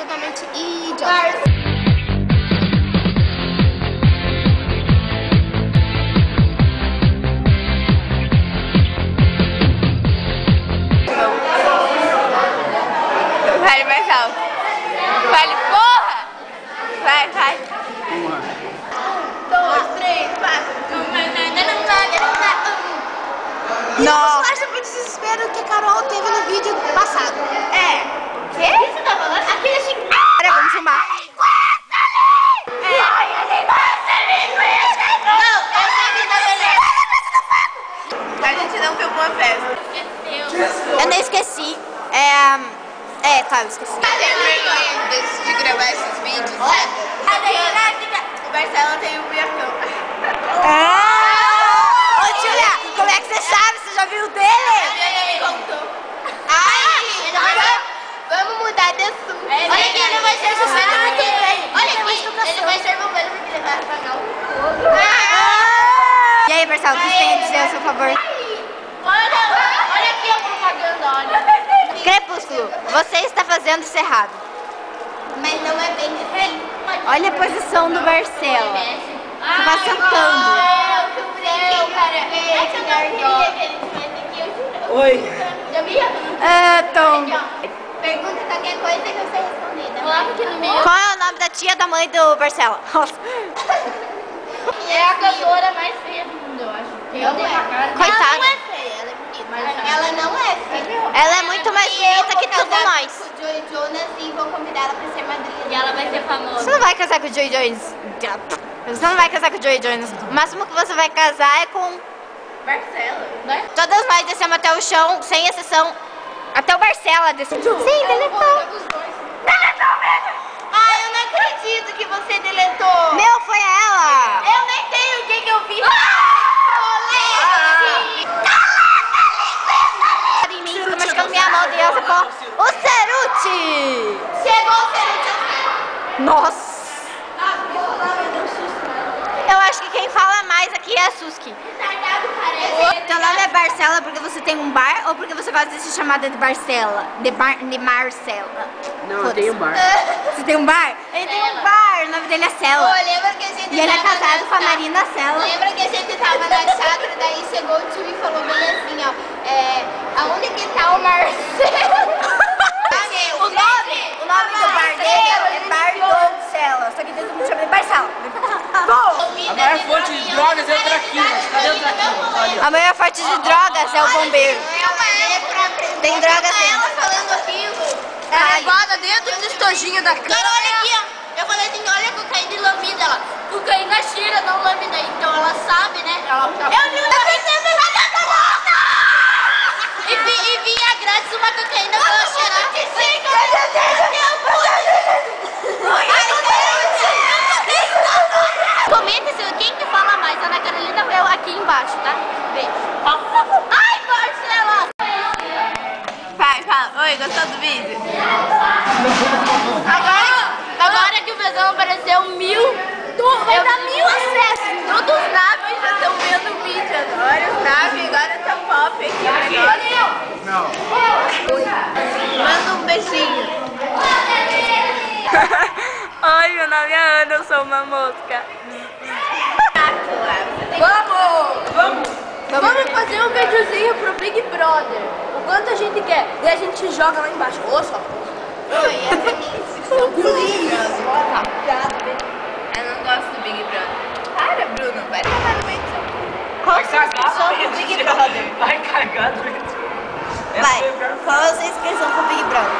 totalmente idiota. Fale mais alto. Fale, porra! Vai, vai. 1, 2, 3, 4. Não. Isso foi o desespero que a Carol teve no vídeo passado. É. O quê? O que você tá falando? Aquele assim. Pera, vamos filmar. A gente não filmou a festa. Eu nem esqueci. Tá, eu esqueci. Tá tendo vergonha de gravar esses vídeos? O Marcelo tem um piacão. Ô, Julia, como é que você sabe? Você já viu o dele? Ele contou. Vamos mudar de assunto. Olha aqui, ele vai ser suspeito muito bem. Olha aqui, ele vai ser bombeiro porque ele vai apagar o fogo. E aí, Marcelo, o que você tem a dizer a seu favor? Olha aqui a propaganda, olha. Crepúsculo, você está fazendo isso errado. Mas não é bem assim. Olha a posição do Marcelo. Você vai sentando. Oi. Tom. Pergunta qualquer coisa que eu sei responder. Coloca aqui no meio. Qual é o nome da tia da mãe do Marcelo? É a cantora mais feia do mundo, eu acho. Coitada. Ela não é feia, ela é bonita. Ela não é feia. Ela é muito mais bonita que todos nós. Com o Joey Jonas e vou convidar ela pra ser madrinha. E ela vai ser famosa. Você não vai casar com o Joey Jonas. Você não vai casar com o Joey Jonas. O máximo que você vai casar é com... Marcelo, né? Todas nós descemos até o chão, sem exceção. Até o Marcela desceu. Sim, deletou. Deletou mesmo! Ai, eu não acredito que você deletou. Meu, foi ela. Eu nem tenho o que eu fiz. Em mim, fica machucando minha mão, Deus, o Ceruti. Chegou o Ceruti. Nossa. Eu acho que quem fala mais aqui é a Suski. Retardado parece. Teu nome é Barcela porque você tem um bar ou porque você gosta de ser chamada de Barcela? De Marcela? Não, eu tenho um bar. Você tem um bar? Ele tem um bar, o nome dele é Cela. Ô, lembra que a gente E ele é tava casado com a na- Marina Cela. Lembra que a gente tava na chácara, daí chegou o tio e falou bem assim, ó. Aonde que tá o Marcelo? O nome do bar dele é Bar do Cela. Só que todo mundo chama de Barcela. A maior fonte de drogas é o traquinas. Cadê o traquinas? Ali, A maior fonte de drogas é o bombeiro. Tem drogas Ela dentro. falando aquilo. Ai. Levada dentro do estojinho da cama. Cara, olha aqui, ó. Eu falei assim, olha a cocaína e lambida. Ela, cocaína cheira, não lambida. Então ela sabe, né? Eu vi uma receita. E vinha grátis uma cocaína pra ela cheirar. Comenta se quem que fala mais. A Ana Carolina veio aqui embaixo, tá? Beijo. Ai, Marcela! Vai, fala. Oi, gostou do vídeo? Agora que o Bezão apareceu 1000, vai dar 1000 acessos. Todos os naves já estão vendo o vídeo agora. Os naves agora tá pop aqui o negócio. Não. Manda um beijinho. Oi, meu nome é Ana, eu sou uma mosca. Vamos fazer um videozinho pro Big Brother. O quanto a gente quer. E a gente joga lá embaixo. Ô, só. Oi, essa é a minha inscrição pro Big Brother. Eu não gosto do Big Brother. Para, Bruno, vai cagar no meio do seu. Qual a sua inscrição pro Big Brother? Vai cagar doente. Vai. Qual a sua inscrição pro Big Brother?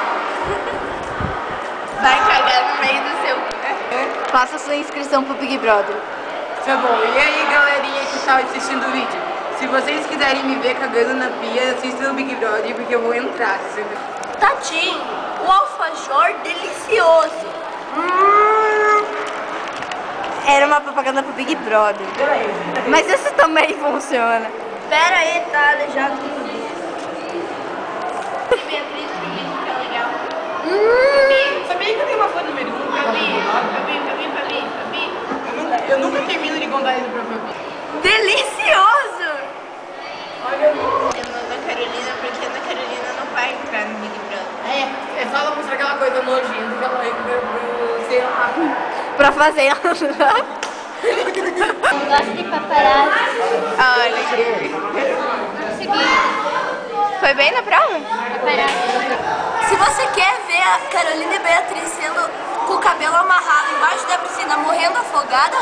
Vai cagar no meio do seu. Faça sua inscrição pro Big Brother. Tá bom, e aí galerinha que tá assistindo o vídeo? Se vocês quiserem me ver cagando na pia, assistam o Big Brother porque eu vou entrar. Tadinho, o alfajor delicioso. Era uma propaganda pro Big Brother. Mas isso também funciona. Pera aí, tá aleijado tudo. Beatriz do vídeo que é legal. Sabia que eu tenho uma fã número 1? Fabi. Eu nunca termino de contar isso pra Fabi. Delicioso! Eu amo a Ana Carolina porque a Ana Carolina não vai entrar no Big Brother. É só ela mostrar aquela coisa no olho legenda que ela entra pro, sei lá. Pra fazer. Eu gosto de paparazzi. Olha aqui. Consegui. Foi bem na prova? Paparazzi. Se você quer ver a Carolina e Beatriz sendo com o cabelo amarrado embaixo da piscina morrendo afogada,